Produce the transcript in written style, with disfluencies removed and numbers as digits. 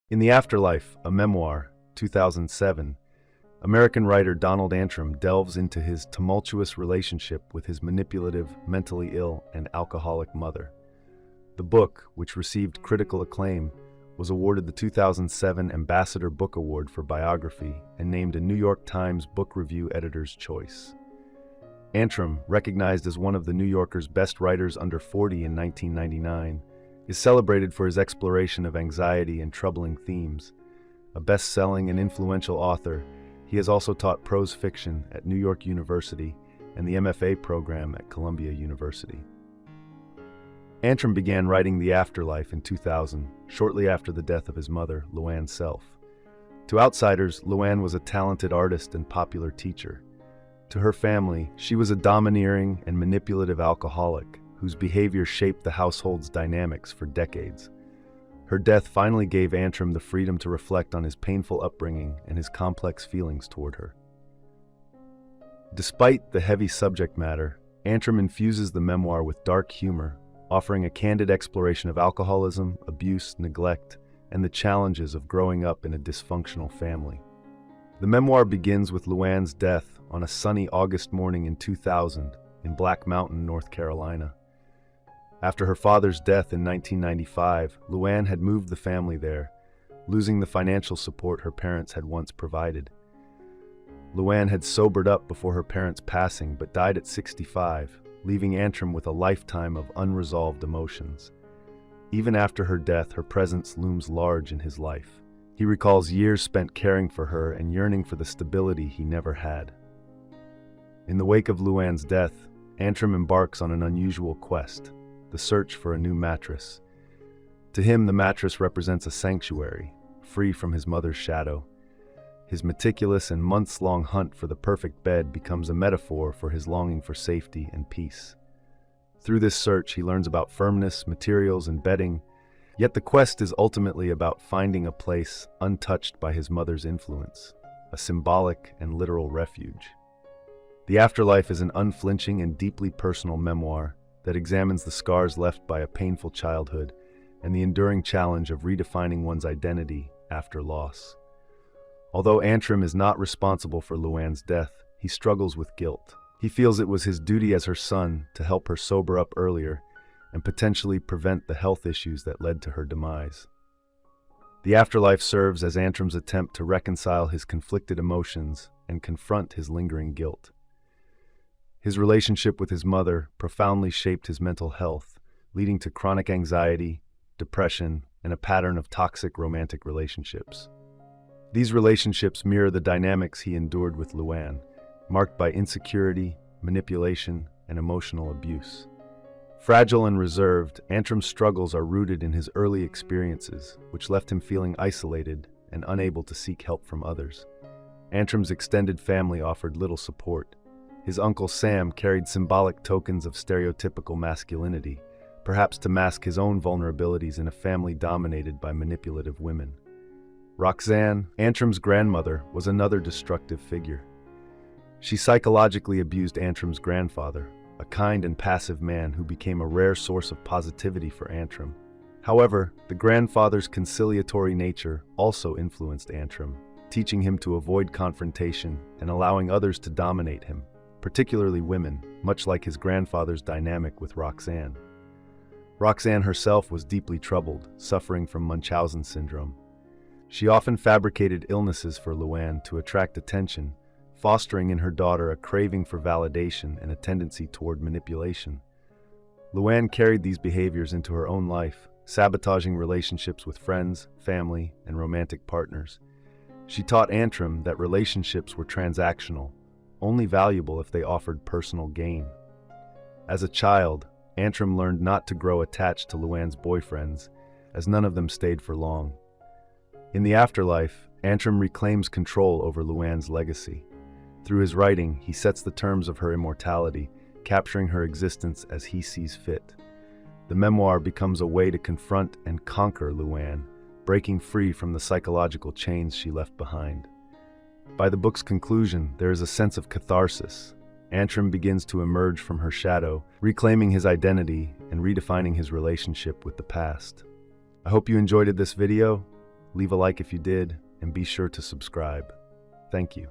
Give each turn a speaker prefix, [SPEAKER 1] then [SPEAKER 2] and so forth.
[SPEAKER 1] In The Afterlife, a Memoir, 2007, American writer Donald Antrim delves into his tumultuous relationship with his manipulative, mentally ill, and alcoholic mother. The book, which received critical acclaim, was awarded the 2007 Ambassador Book Award for Biography and named a New York Times Book Review Editor's Choice. Antrim, recognized as one of the New Yorker's best writers under 40 in 1999, is celebrated for his exploration of anxiety and troubling themes. A best-selling and influential author, he has also taught prose fiction at New York University and the MFA program at Columbia University. Antrim began writing The Afterlife in 2000, shortly after the death of his mother, Louanne Self. To outsiders, Louanne was a talented artist and popular teacher. To her family, she was a domineering and manipulative alcoholic whose behavior shaped the household's dynamics for decades. Her death finally gave Antrim the freedom to reflect on his painful upbringing and his complex feelings toward her. Despite the heavy subject matter, Antrim infuses the memoir with dark humor, offering a candid exploration of alcoholism, abuse, neglect, and the challenges of growing up in a dysfunctional family. The memoir begins with Louanne's death on a sunny August morning in 2000 in Black Mountain, North Carolina. After her father's death in 1995, Louanne had moved the family there, losing the financial support her parents had once provided. Louanne had sobered up before her parents' passing but died at 65, leaving Antrim with a lifetime of unresolved emotions. Even after her death, her presence looms large in his life. He recalls years spent caring for her and yearning for the stability he never had. In the wake of Louanne's death, Antrim embarks on an unusual quest: the search for a new mattress. To him, the mattress represents a sanctuary, free from his mother's shadow. His meticulous and months-long hunt for the perfect bed becomes a metaphor for his longing for safety and peace. Through this search, he learns about firmness, materials, and bedding, yet the quest is ultimately about finding a place untouched by his mother's influence, a symbolic and literal refuge. The Afterlife is an unflinching and deeply personal memoir that examines the scars left by a painful childhood and the enduring challenge of redefining one's identity after loss. Although Antrim is not responsible for Louanne's death, he struggles with guilt. He feels it was his duty as her son to help her sober up earlier and potentially prevent the health issues that led to her demise. The Afterlife serves as Antrim's attempt to reconcile his conflicted emotions and confront his lingering guilt. His relationship with his mother profoundly shaped his mental health, leading to chronic anxiety, depression, and a pattern of toxic romantic relationships. These relationships mirror the dynamics he endured with Louanne, marked by insecurity, manipulation, and emotional abuse. Fragile and reserved, Antrim's struggles are rooted in his early experiences, which left him feeling isolated and unable to seek help from others. Antrim's extended family offered little support. His uncle Sam carried symbolic tokens of stereotypical masculinity, perhaps to mask his own vulnerabilities in a family dominated by manipulative women. Roxanne, Antrim's grandmother, was another destructive figure. She psychologically abused Antrim's grandfather, a kind and passive man who became a rare source of positivity for Antrim. However, the grandfather's conciliatory nature also influenced Antrim, teaching him to avoid confrontation and allowing others to dominate him, particularly women, much like his grandfather's dynamic with Roxanne. Roxanne herself was deeply troubled, suffering from Munchausen syndrome. She often fabricated illnesses for Louanne to attract attention, fostering in her daughter a craving for validation and a tendency toward manipulation. Louanne carried these behaviors into her own life, sabotaging relationships with friends, family, and romantic partners. She taught Antrim that relationships were transactional, only valuable if they offered personal gain. As a child, Antrim learned not to grow attached to Louanne's boyfriends, as none of them stayed for long. In The Afterlife, Antrim reclaims control over Louanne's legacy. Through his writing, he sets the terms of her immortality, capturing her existence as he sees fit. The memoir becomes a way to confront and conquer Louanne, breaking free from the psychological chains she left behind. By the book's conclusion, there is a sense of catharsis. Antrim begins to emerge from her shadow, reclaiming his identity and redefining his relationship with the past. I hope you enjoyed this video. Leave a like if you did, and be sure to subscribe. Thank you.